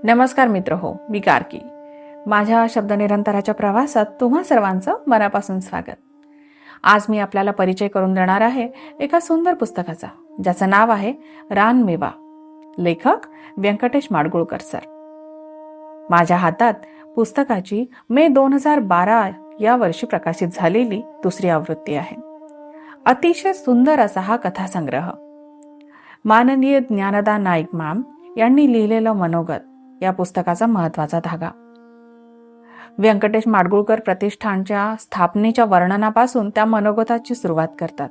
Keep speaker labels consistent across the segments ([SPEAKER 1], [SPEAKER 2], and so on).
[SPEAKER 1] नमस्कार मित्र हो, मी कार्की. माझ्या शब्दनिरंतराच्या प्रवासात तुम्हा सर्वांचं मनापासून स्वागत. आज मी आपल्याला परिचय करून देणार आहे एका सुंदर पुस्तकाचा, ज्याचं नाव आहे रानमेवा. लेखक व्यंकटेश माडगुळकर सर. माझ्या हातात पुस्तकाची मे 2012 या वर्षी प्रकाशित झालेली दुसरी आवृत्ती आहे. अतिशय सुंदर असा हा कथासंग्रह. माननीय ज्ञानदा नाईक मॅम यांनी लिहिलेलं मनोगत या पुस्तकाचा महत्वाचा धागा. व्यंकटेश माडगुळकर प्रतिष्ठानच्या स्थापनेच्या वर्णनापासून त्या मनोगताची सुरुवात करतात.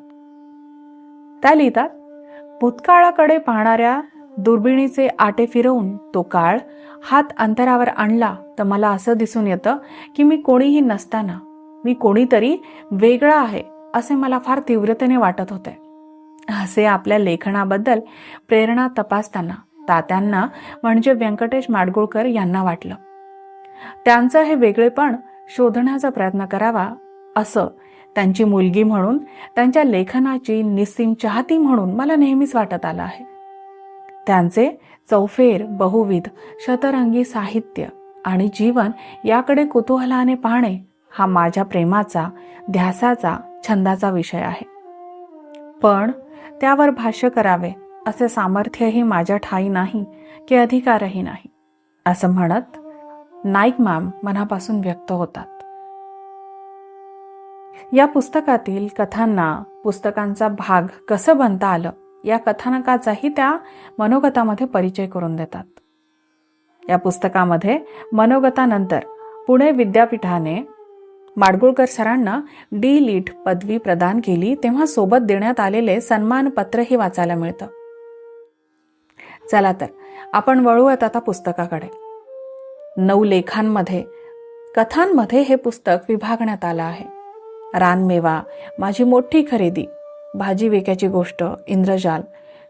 [SPEAKER 1] त्या लिहितात, भूतकाळाकडे पाहणाऱ्या दुर्बिणीचे आटे फिरवून तो काळ हात अंतरावर आणला तर मला असं दिसून येतं की मी कोणीही नसताना मी कोणीतरी वेगळा आहे असे मला फार तीव्रतेने वाटत होते. असे आपल्या लेखनाबद्दल प्रेरणा तपासताना तात्यांना म्हणजे व्यंकटेश माडगुळकर यांना वाटलं. त्यांचं हे वेगळेपण शोधण्याचा प्रयत्न करावा असं त्यांची मुलगी म्हणून, त्यांच्या लेखनाची निस्सीम चाहती म्हणून मला नेहमीच वाटत आलं आहे. त्यांचे चौफेर, बहुविध, शतरंगी साहित्य आणि जीवन याकडे कुतूहलाने पाहणे हा माझ्या प्रेमाचा, ध्यासाचा, छंदाचा विषय आहे. पण त्यावर भाष्य करावे असे सामर्थ्यही माझ्या ठाई नाही की अधिकारही नाही, असं म्हणत नाईक मॅम मनापासून व्यक्त होतात. या पुस्तकातील कथांना पुस्तकांचा भाग कसं बनता आलं या कथानकाचाही त्या मनोगतामध्ये परिचय करून देतात. या पुस्तकामध्ये मनोगतानंतर पुणे विद्यापीठाने माडगुळकर सरांना डी.लिट पदवी प्रदान केली तेव्हा सोबत देण्यात आलेले सन्मानपत्रही वाचायला मिळतं. चला तर आपण वळूयात आता पुस्तकाकडे. 9 लेखांमध्ये, कथांमध्ये हे पुस्तक विभागण्यात आलं आहे. रानमेवा, माझी मोठी खरेदी, भाजी विक्याची गोष्ट, इंद्रजाल,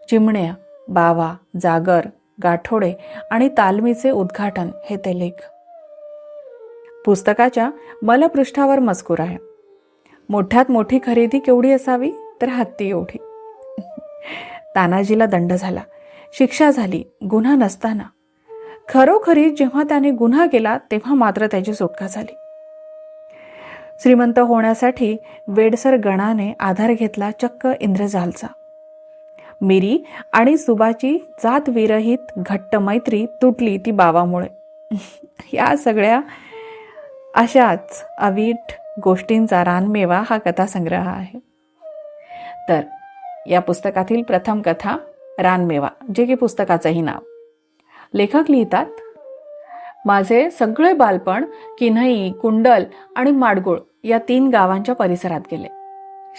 [SPEAKER 1] चिमण्या, बावा, जागर, गाठोडे आणि तालमीचे उद्घाटन हे ते लेख. पुस्तकाच्या मलपृष्ठावर मजकूर आहे. मोठ्यात मोठी खरेदी केवढी असावी तर हत्ती एवढी. तानाजीला दंड झाला, शिक्षा झाली, गुन्हा नसताना. खरोखरी जेव्हा त्याने गुन्हा केला तेव्हा मात्र त्याची सुटका झाली. श्रीमंत होण्यासाठी वेडसर गणाने आधार घेतला चक्क इंद्रजालचा. मिरी आणि सुबाची जातविरहित घट्ट मैत्री तुटली ती बावामुळे. या सगळ्या अशाच अवीट गोष्टींचा रानमेवा हा कथासंग्रह आहे. तर या पुस्तकातील प्रथम कथा रानमेवा, जे की पुस्तकाचंही नाव. लेखक लिहितात, माझे सगळे बालपण किन्हई, कुंडल आणि माडगुळ या 3 गावांच्या परिसरात गेले.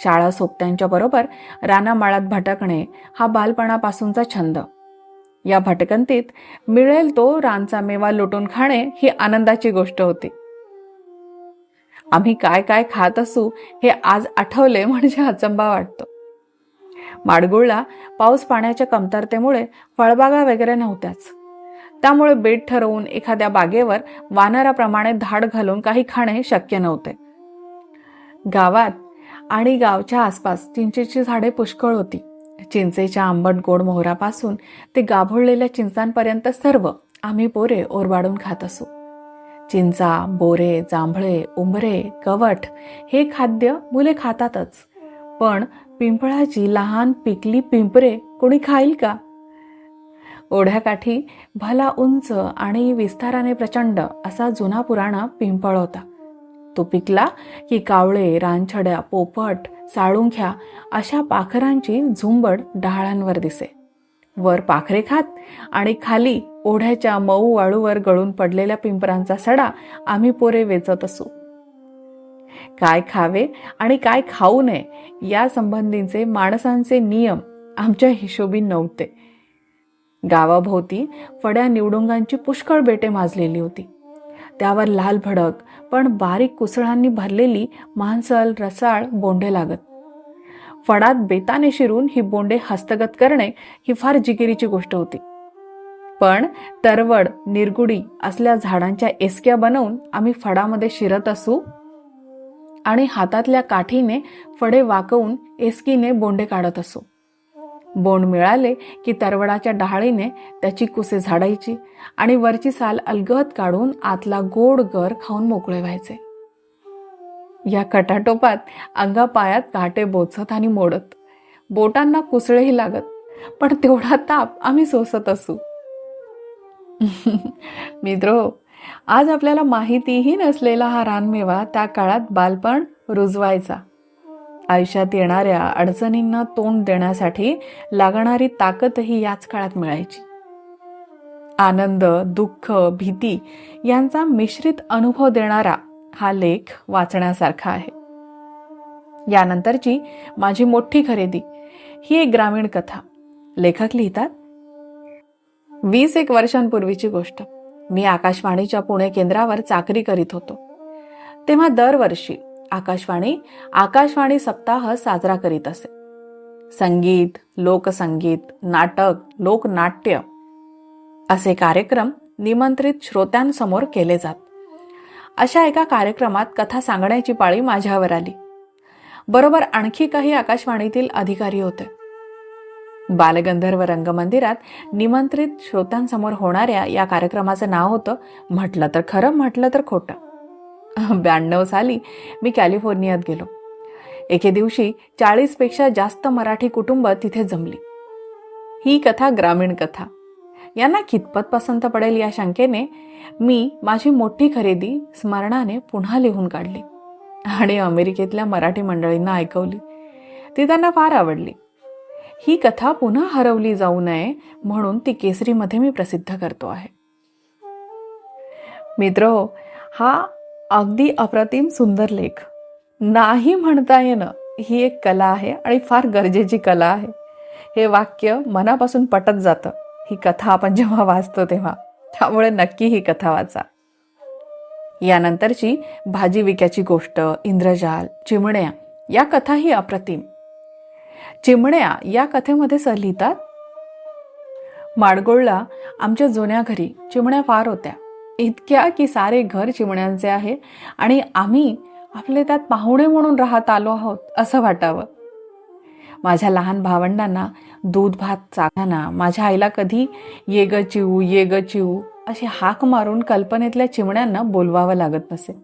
[SPEAKER 1] शाळा सोबत्यांच्या बरोबर रानामाळात भटकणे हा बालपणापासूनचा छंद. या भटकंतीत मिळेल तो रानचा मेवा लुटून खाणे ही आनंदाची गोष्ट होती. आम्ही काय काय खात असू हे आज आठवले म्हणजे अचंबा वाटतो. माडगुळला पाऊस पाण्याच्या कमतरतेमुळे फळबागा वगैरे नव्हत्याच. त्यामुळे बेट ठरवून एखाद्या बागेवर वानराप्रमाणे धाड घालून काही खाणे शक्य नव्हते. गावात आणि गावच्या आसपास चिंचेची झाडे पुष्कळ होती. चिंचेच्या आंबट गोड मोहरापासून ते गाभोळलेल्या चिंचांपर्यंत सर्व आम्ही पोरे ओरबाडून खात असू. चिंचा, बोरे, जांभळे, उंबरे, कवठ हे खाद्य मुले खातातच, पण पिंपळाची लहान पिकली पिंपरे कोणी खाईल का? ओढ्याकाठी भला उंच आणि विस्ताराने प्रचंड असा जुना पुराणा पिंपळ होता. तो पिकला की कावळे, रानछड्या, पोपट, साळुंख्या अशा पाखरांची झुंबड डहाळांवर दिसे. वर पाखरे खात आणि खाली ओढ्याच्या मऊ वाळूवर गळून पडलेल्या पिंपरांचा सडा आम्ही पोरे वेचत असू. काय खावे आणि काय खाऊ नये या संबंधीचे माणसांचे नियम आमच्या हिशोबी नव्हते. गावाभोवती फड्या निवडुंगांची पुष्कळ बेटे माजलेली होती. त्यावर लाल भडक पण बारीक कुसळांनी भरलेली मांसल रसाळ बोंडे लागत. फडात बेताने शिरून ही बोंडे हस्तगत करणे ही फार जिकिरीची गोष्ट होती. पण तरवड, निरगुडी असल्या झाडांच्या एसक्या बनवून आम्ही फडामध्ये शिरत असू आणि हातातल्या काठीने फडे वाकवून एसकीने बोंडे काढत असू. बोंड मिळाले की तरवडाच्या डहाळीने त्याची कुसे झाडायची आणि वरची साल अलगद काढून आतला गोड गर खाऊन मोकळे व्हायचे. या खटाटोपात अंगापायात काटे बोचत आणि मोडत, बोटांना कुसळेही लागत, पण तेवढा ताप आम्ही सोसत असू. मित्रो, आज आपल्याला माहितीही नसलेला हा रानमेवा त्या काळात बालपण रुजवायचा. आयुष्यात येणाऱ्या अडचणींना तोंड देण्यासाठी लागणारी ताकदही याच काळात मिळायची. आनंद, दुःख, भीती यांचा मिश्रित अनुभव देणारा हा लेख वाचण्यासारखा आहे. यानंतरची माझी मोठी खरेदी ही एक ग्रामीण कथा. लेखक लिहितात, 21 वर्षांपूर्वीची गोष्ट. मी आकाशवाणीच्या पुणे केंद्रावर चाकरी करीत होतो. तेव्हा दरवर्षी आकाशवाणी सप्ताह साजरा करीत असे. संगीत, लोकसंगीत, नाटक, लोकनाट्य असे कार्यक्रम निमंत्रित श्रोत्यांसमोर केले जात. अशा एका कार्यक्रमात कथा सांगण्याची पाळी माझ्यावर आली. बरोबर आणखी काही आकाशवाणीतील अधिकारी होते. बालगंधर्व रंगमंदिरात निमंत्रित श्रोत्यांसमोर होणाऱ्या या कार्यक्रमाचं नाव होतं म्हटलं तर खरं, म्हटलं तर खोटं. 92 साली मी कॅलिफोर्नियात गेलो. एके दिवशी 40 पेक्षा जास्त मराठी कुटुंब तिथे जमली. ही कथा ग्रामीण कथा. यांना कितपत पसंत पडेल या शंकेने मी माझी मोठी खरेदी स्मरणाने पुन्हा लिहून काढली आणि अमेरिकेतल्या मराठी मंडळींना ऐकवली. ती त्यांना फार आवडली. ही कथा पुन्हा हरवली जाऊ नये म्हणून ती केसरीमध्ये मी प्रसिद्ध करतो आहे. मित्र, हा अगदी अप्रतिम सुंदर लेख. नाही म्हणता येणं ही एक कला आहे आणि फार गरजेची कला आहे. हे वाक्य मनापासून पटत जातं ही कथा आपण जेव्हा वाचतो तेव्हा. त्यामुळे नक्की ही कथा वाचा. यानंतरची भाजी विक्याची गोष्ट, इंद्रजाल, चिमण्या या कथाही अप्रतिम. चिमण्या या कथेमध्ये सर लिहितात, माडगोळला आमच्या जुन्या घरी चिमण्या फार होत्या. इतक्या की सारे घर चिमण्यांचे आहे आणि आम्ही आपले त्यात पाहुणे म्हणून राहत आलो आहोत असं वाटावं. माझ्या लहान भावंडांना दूध भात चाखताना माझ्या आईला कधी ये ग चिऊ, ये ग चिऊ अशी हाक मारून कल्पनेतल्या चिमण्यांना बोलवावं लागत नसे.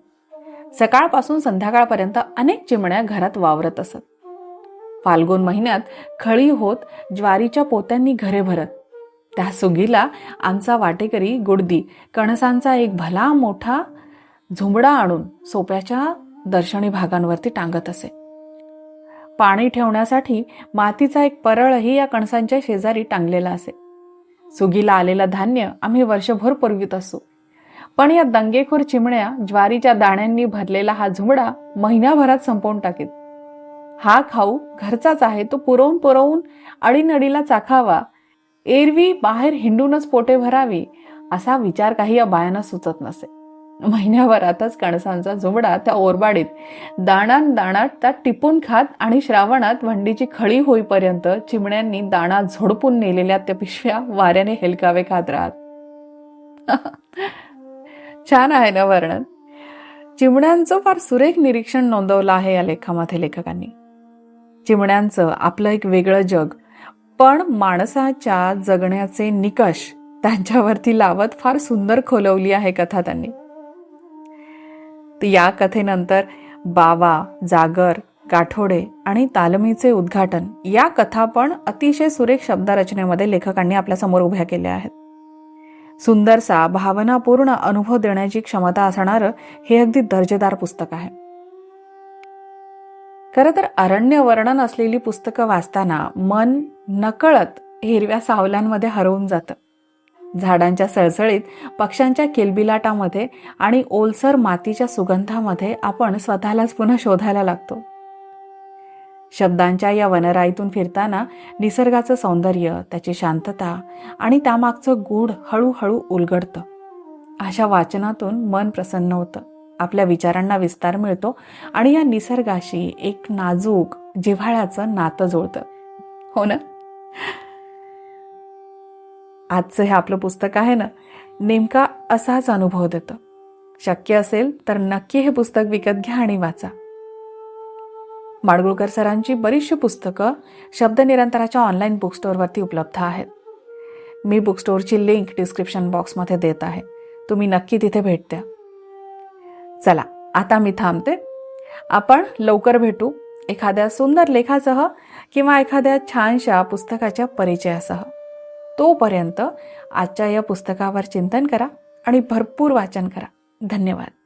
[SPEAKER 1] सकाळपासून संध्याकाळपर्यंत अनेक चिमण्या घरात वावरत असत. फाल्गुन महिन्यात खळी होत ज्वारीच्या पोत्यांनी घरे भरत. त्या सुगीला आमचा वाटेकरी गुडदी कणसांचा एक भला मोठा झुंबडा आणून सोप्याच्या दर्शनी भागांवरती टांगत असे. पाणी ठेवण्यासाठी मातीचा एक परळही या कणसांच्या शेजारी टांगलेला असे. सुगीला आलेलं धान्य आम्ही वर्षभर पुरवित असू. पण या दंगेखोर चिमण्या ज्वारीच्या दाण्यांनी भरलेला हा झुंबडा महिन्याभरात संपवून टाकीत. हा खाऊ घरचाच आहे, तो पुरवून अडीनडीला चाखावा, एरवी बाहेर हिंडूनच पोटे भरावी असा विचार काही या बायांना सुचत नसे. महिन्याभरातच कणसांचा झुंबडा त्या ओरबाडीत दाणात त्यात टिपून खात आणि श्रावणात वंडीची खळी होईपर्यंत चिमण्यांनी दाणा झोडपून नेलेल्या त्या पिशव्या वाऱ्याने हेलकावे खात राहत. छान आहे ना वर्णन. चिमण्यांचं फार सुरेख निरीक्षण नोंदवलं आहे या लेखामध्ये लेखकांनी. चिमण्यांचं आपलं एक वेगळं जग, पण माणसाच्या जगण्याचे निकष त्यांच्यावरती लावत फार सुंदर खोलवली आहे कथा त्यांनी. या कथेनंतर बावा, जागर, गाठोडे आणि तालमीचे उद्घाटन या कथा पण अतिशय सुरेख शब्दरचनेमध्ये लेखकांनी आपल्या समोर उभ्या केल्या आहेत. सुंदरसा भावनापूर्ण अनुभव देण्याची क्षमता असणारं हे अगदी दर्जेदार पुस्तक आहे. खरं तर अरण्य वर्णन असलेली पुस्तकं वाचताना मन नकळत हिरव्या सावल्यांमध्ये हरवून जातं. झाडांच्या सळसळीत, पक्ष्यांच्या किलबिलाटामध्ये आणि ओलसर मातीच्या सुगंधामध्ये आपण स्वतःलाच पुन्हा शोधायला लागतो. शब्दांच्या या वनराईतून फिरताना निसर्गाचं सौंदर्य, त्याची शांतता आणि त्यामागचं गूढ हळूहळू उलगडतं. अशा वाचनातून मन प्रसन्न होतं, आपल्या विचारांना विस्तार मिळतो आणि या निसर्गाशी एक नाजूक जिव्हाळ्याचं नातं जुळतं. हो ना? आजचं हे आपलं पुस्तक आहे ना, नेमका असाच अनुभव देतं. शक्य असेल तर नक्की हे पुस्तक विकत घ्या आणि वाचा. माडगुळकर सरांची बरीचशी पुस्तकं शब्द निरंतराच्या ऑनलाईन बुक स्टोअरवरती उपलब्ध आहेत. मी बुक स्टोअरची लिंक डिस्क्रिप्शन बॉक्समध्ये देत आहे. तुम्ही नक्की तिथे भेट द्या. चला आता मी थांबते. आपण लवकर भेटू एखाद्या सुंदर लेखासह किंवा एखाद्या छानशा पुस्तकाच्या परिचयासह. तोपर्यंत आजच्या या पुस्तकावर चिंतन करा आणि भरपूर वाचन करा. धन्यवाद.